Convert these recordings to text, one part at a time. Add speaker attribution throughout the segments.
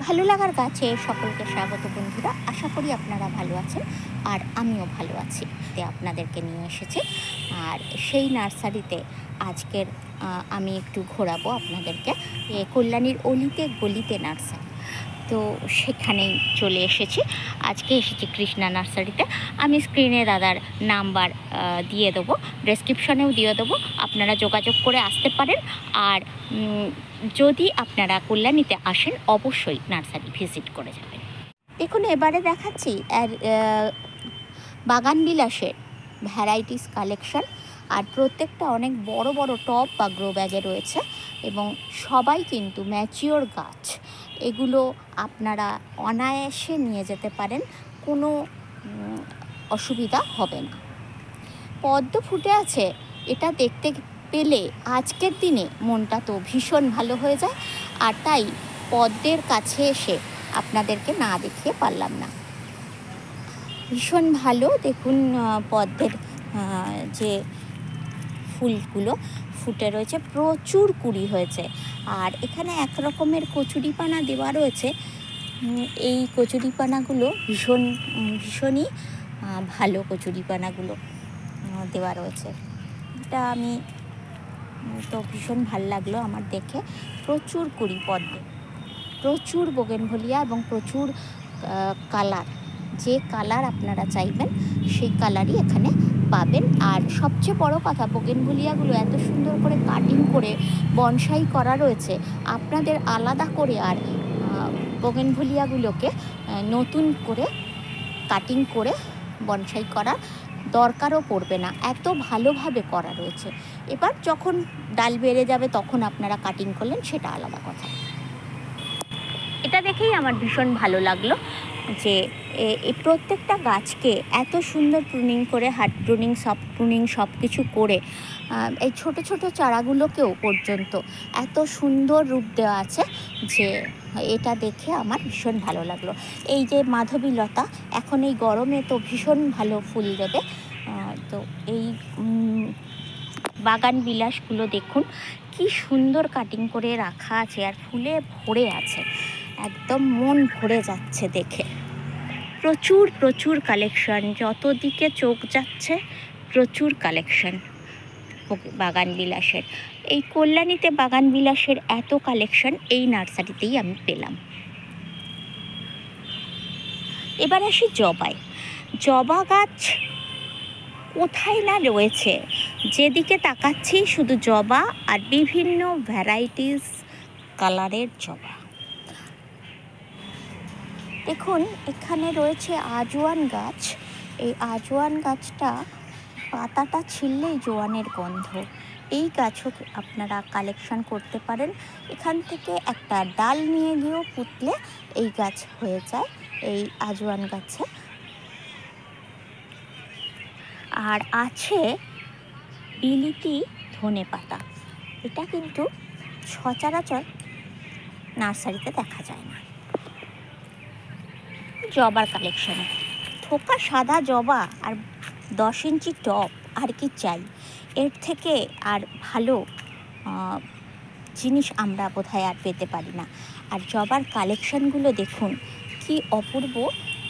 Speaker 1: ভালো লাগার গাছে সকলকে স্বাগত বন্ধুরা। আশা করি আপনারা ভালো আছেন আর আমিও ভালো আছি। আপনাদেরকে নিয়ে এসেছি আর সেই নার্সারিতে আজকের আমি একটু ঘোরাবো আপনাদেরকে। কল্যাণীর অলিতে গলিতে নার্সারি, তো সেখানেই চলে এসেছি। আজকে এসেছি কৃষ্ণা নার্সারিতে। আমি স্ক্রিনে দাদার নাম্বার দিয়ে দেবো, ডেসক্রিপশনেও দিয়ে দেবো, আপনারা যোগাযোগ করে আসতে পারেন। আর যদি আপনারা কল্যাণীতে আসেন অবশ্যই নার্সারি ভিজিট করে যাবেন। দেখুন, এবারে দেখাচ্ছি আর বাগান বিলাসের ভ্যারাইটিস কালেকশন। আর প্রত্যেকটা অনেক বড় বড় টব বা গ্রো ব্যাগে রয়েছে এবং সবাই কিন্তু ম্যাচিওর গাছ। এগুলো আপনারা অনায়াসে নিয়ে যেতে পারেন, কোনো অসুবিধা হবে না। পদ্ম ফুটে আছে, এটা দেখতে পেলে আজকের দিনে মনটা তো ভীষণ ভালো হয়ে যায়। আর তাই পদ্মের কাছে এসে আপনাদেরকে না দেখিয়ে পারলাম না। ভীষণ ভালো, দেখুন পদ্মের যে ফুলগুলো ফুটে রয়েছে, প্রচুর কুড়ি হয়েছে। আর এখানে এক রকমের কচুরিপানা দেওয়া রয়েছে। এই কচুরিপানাগুলো ভীষণই ভালো কচুরিপানাগুলো দেওয়া রয়েছে। এটা আমি তো ভীষণ ভালো লাগলো আমার দেখে। প্রচুর কুড়ি পদ্মে, প্রচুর বোগেনভেলিয়া এবং প্রচুর কালার। যে কালার আপনারা চাইবেন সেই কালারই এখানে পাবেন। আর সবচেয়ে বড় কথা, বোগেনভেলিয়াগুলো এত সুন্দর করে কাটিং করে বনসাই করা রয়েছে। আপনাদের আলাদা করে আর বোগেনভেলিয়াগুলোকে নতুন করে কাটিং করে বনসাই করার দরকারও পড়বে না, এত ভালোভাবে করা রয়েছে। এবার যখন ডাল বেড়ে যাবে তখন আপনারা কাটিং করলেন, সেটা আলাদা কথা। এটা দেখেই আমার ভীষণ ভালো লাগলো যে এই প্রত্যেকটা গাছকে এত সুন্দর প্রুনিং করে, হার্ড প্রুনিং, সফট প্রুনিং সব কিছু করে এই ছোট ছোট চারাগুলোকেও পর্যন্ত এত সুন্দর রূপ দেওয়া আছে যে এটা দেখে আমার ভীষণ ভালো লাগলো। এই যে মাধবীলতা এখন এই গরমে তো ভীষণ ভালো ফুল দেবে। তো এই বাগান বিলাসগুলো দেখুন কি সুন্দর কাটিং করে রাখা আছে আর ফুলে ভরে আছে, একদম মন ভরে যাচ্ছে দেখে। প্রচুর প্রচুর কালেকশন, যত দিকে চোখ যাচ্ছে প্রচুর কালেকশন বাগান বিলাসের। এই কল্যাণীতে বাগান বিলাসের এত কালেকশন এই নার্সারিতেই আমি পেলাম। এবার আসি জবায়। জবা গাছ কোথায় না রয়েছে, যেদিকে তাকাচ্ছি শুধু জবা আর বিভিন্ন ভ্যারাইটিস কালারের জবা। দেখুন, এখানে রয়েছে আজওয়ান গাছ। এই আজওয়ান গাছটা পাতাটা ছিঁড়লেই জোয়ানের গন্ধ। এই গাছও আপনারা কালেকশন করতে পারেন। এখান থেকে একটা ডাল নিয়ে গিয়েও পুঁতলে এই গাছ হয়ে যায়, এই আজওয়ান গাছে। আর আছে বিলিতি ধনে পাতা, এটা কিন্তু সচরাচর নার্সারিতে দেখা যায় না। জবার কালেকশনে থোকা সাদা জবা আর 10 ইঞ্চি টপ, আর কি চাই? এর থেকে আর ভালো জিনিস আমরা বোধহয় আর পেতে পারি না। আর জবার কালেকশনগুলো দেখুন কি অপূর্ব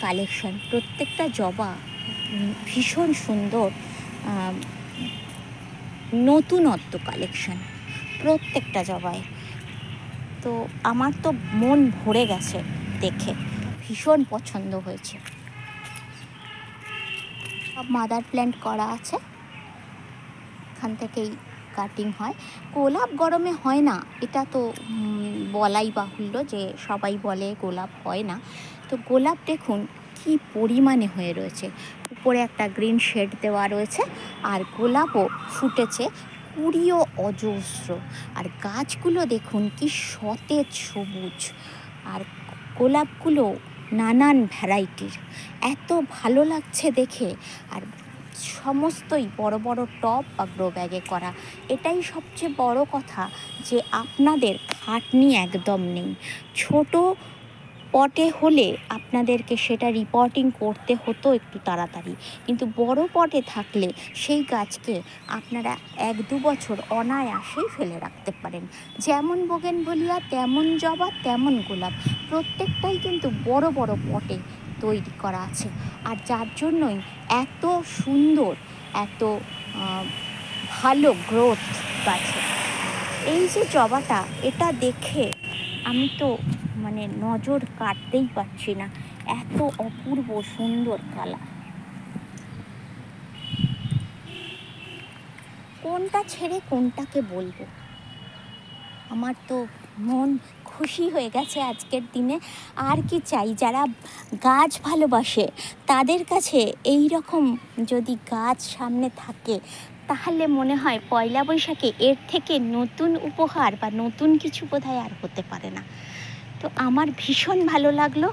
Speaker 1: কালেকশন। প্রত্যেকটা জবা ভীষণ সুন্দর, নতুনত্ব কালেকশন প্রত্যেকটা জবায়। তো আমার তো মন ভরে গেছে দেখে, ভীষণ পছন্দ হয়েছে। সব মাদার প্ল্যান্ট করা আছে, এখান থেকেই কাটিং হয়। গোলাপ গরমে হয় না, এটা তো বলাই বাহুল্য যে সবাই বলে গোলাপ হয় না। তো গোলাপ দেখুন কি পরিমাণে হয়ে রয়েছে, উপরে একটা গ্রিন শেড দেওয়া রয়েছে। আর গোলাপও ফুটেছে, কুড়িও অজস্র। আর গাছগুলো দেখুন কি সতেজ সবুজ। আর গোলাপগুলো নানান ভ্যারাইটির, এত ভালো লাগছে দেখে। আর সমস্তই বড় বড় টব বা গ্রো ব্যাগে করা। এটাই সবচেয়ে বড় কথা যে আপনাদের খাটনি একদম নেই। ছোট পটে হলে আপনাদেরকে সেটা রিপোর্টিং করতে হতো একটু তাড়াতাড়ি, কিন্তু বড় পটে থাকলে সেই গাছকে আপনারা 1-2 বছর অনায়াসেই ফেলে রাখতে পারেন। যেমন বোগেনভেলিয়া তেমন জবা তেমন গোলাপ, প্রত্যেকটাই কিন্তু বড় বড় পটে তৈরি করা আছে, আর যার জন্যই এত সুন্দর, এত ভালো গ্রোথ গাছে। এই যে জবাটা, এটা দেখে আমি তো মানে নজর কাটতেই পারছি না, এত অপূর্ব সুন্দর কালার। কোনটা ছেড়ে কোনটাকে বলবো, আমার তো মন খুশি হয়ে গেছে আজকের দিনে। আর কি চাই, যারা গাছ ভালোবাসে তাদের কাছে এই রকম যদি গাছ সামনে থাকে, তাহলে মনে হয় পয়লা বৈশাখে এর থেকে নতুন উপহার বা নতুন কিছু বোধহয় আর হতে পারে না। তো আমার ভীষণ ভালো লাগলো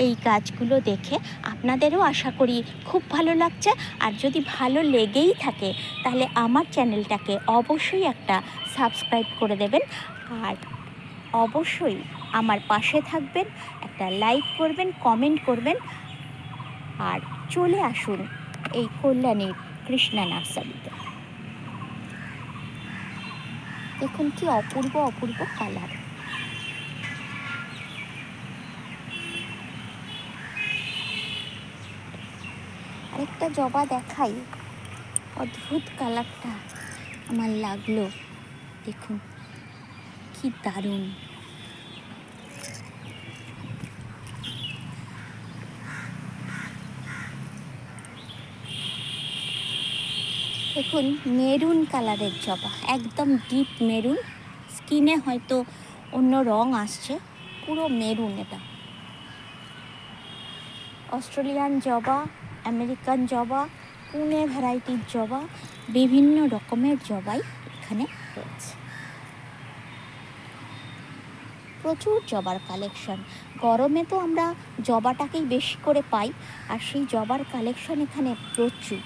Speaker 1: এই গাছগুলো দেখে, আপনাদেরও আশা করি খুব ভালো লাগছে। আর যদি ভালো লেগেই থাকে তাহলে আমার চ্যানেলটাকে অবশ্যই একটা সাবস্ক্রাইব করে দেবেন, আর অবশ্যই আমার পাশে থাকবেন, একটা লাইক করবেন, কমেন্ট করবেন, আর চলে আসুন এই কল্যাণীর কৃষ্ণা নার্সারিতে। দেখুন কি অপূর্ব অপূর্ব কালার। আরেকটা জবা দেখাই, অদ্ভুত কালারটা আমার লাগলো, দেখুন কি দারুণ। দেখুন মেরুন কালারের জবা, একদম ডিপ মেরুন, স্কিনে হয়তো অন্য রং আসছে, পুরো মেরুন। এটা অস্ট্রেলিয়ান জবা, আমেরিকান জবা, পুনে ভ্যারাইটির জবা, বিভিন্ন রকমের জবাই এখানে রয়েছে। প্রচুর জবার কালেকশন। গরমে তো আমরা জবাটাকেই বেশি করে পাই, আর সেই জবার কালেকশন এখানে প্রচুর।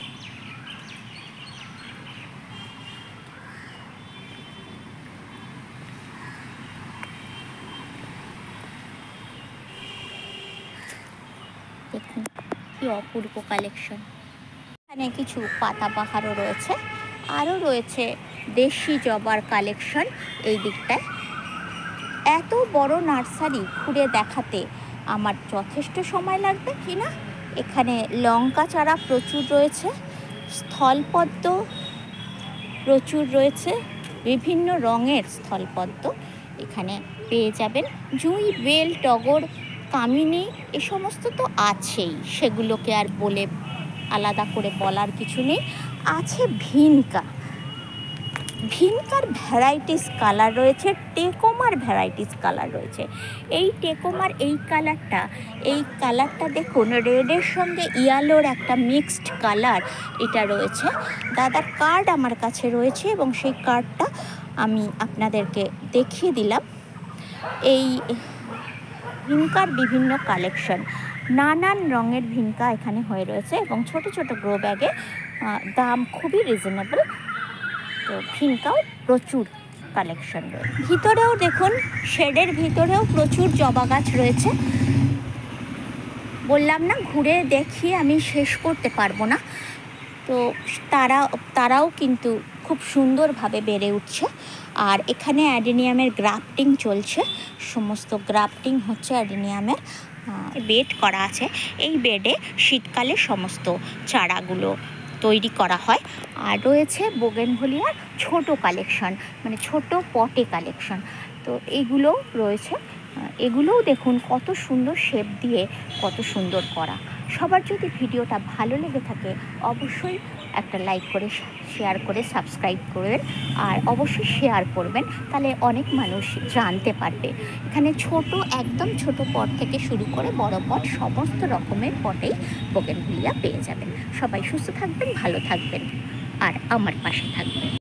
Speaker 1: দেখুন কি অপূর্ব কালেকশন। এখানে কিছু পাতাবাহারও রয়েছে, আরও রয়েছে দেশি জবার কালেকশন এই দিকটায়। এত বড় নার্সারি ঘুরে দেখাতে আমার যথেষ্ট সময় লাগবে কি না। এখানে লঙ্কা চারা প্রচুর রয়েছে, স্থলপদ্ম প্রচুর রয়েছে, বিভিন্ন রঙের স্থলপদ্ম এখানে পেয়ে যাবেন। জুঁই, বেল, টগর, কামিনী এ সমস্ত তো আছেই, সেগুলোকে আর বলে আলাদা করে বলার কিছু নেই। আছে ভিনকা, ভিনকার ভ্যারাইটিস কালার রয়েছে, টেকোমার ভ্যারাইটিস কালার রয়েছে। এই টেকোমার এই কালারটা দেখুন, রেডের সঙ্গে ইয়েলোর একটা মিক্সড কালার এটা রয়েছে। দাদার কার্ড আমার কাছে রয়েছে এবং সেই কার্ডটা আমি আপনাদেরকে দেখিয়ে দিলাম। এই ভিনকার বিভিন্ন কালেকশন, নানান রঙের ভিনকা এখানে হয়ে রয়েছে এবং ছোট ছোট গ্রো ব্যাগে, দাম খুবই রিজনেবল। তো ভিনকাও প্রচুর কালেকশন রয়েছে। ভিতরেও দেখুন, শেডের ভিতরেও প্রচুর জবা গাছ রয়েছে। বললাম না, ঘুরে দেখিয়ে আমি শেষ করতে পারবো না। তো তারাও কিন্তু খুব সুন্দরভাবে বেড়ে উঠছে। আর এখানে অ্যাডেনিয়ামের গ্রাফটিং চলছে, সমস্ত গ্রাফটিং হচ্ছে অ্যাডেনিয়ামের। বেড করা আছে, এই বেডে শীতকালে সমস্ত চারাগুলো তৈরি করা হয়। আর রয়েছে বোগেনভেলিয়ার ছোট কালেকশন, মানে ছোট পটে কালেকশন। তো এইগুলোও রয়েছে, এগুলোও দেখুন কত সুন্দর শেপ দিয়ে, কত সুন্দর করা। সবার যদি ভিডিওটা ভালো লেগে থাকে অবশ্যই একটা লাইক করে, শেয়ার করে, সাবস্ক্রাইব করবেন, আর অবশ্যই শেয়ার করবেন, তাহলে অনেক মানুষ জানতে পারবে। এখানে একদম ছোট পট থেকে শুরু করে বড় পট, সমস্ত রকমের পটেই বোগেনভেলিয়া পেয়ে যাবেন। সবাই সুস্থ থাকবেন, ভালো থাকবেন, আর আমার পাশে থাকবেন।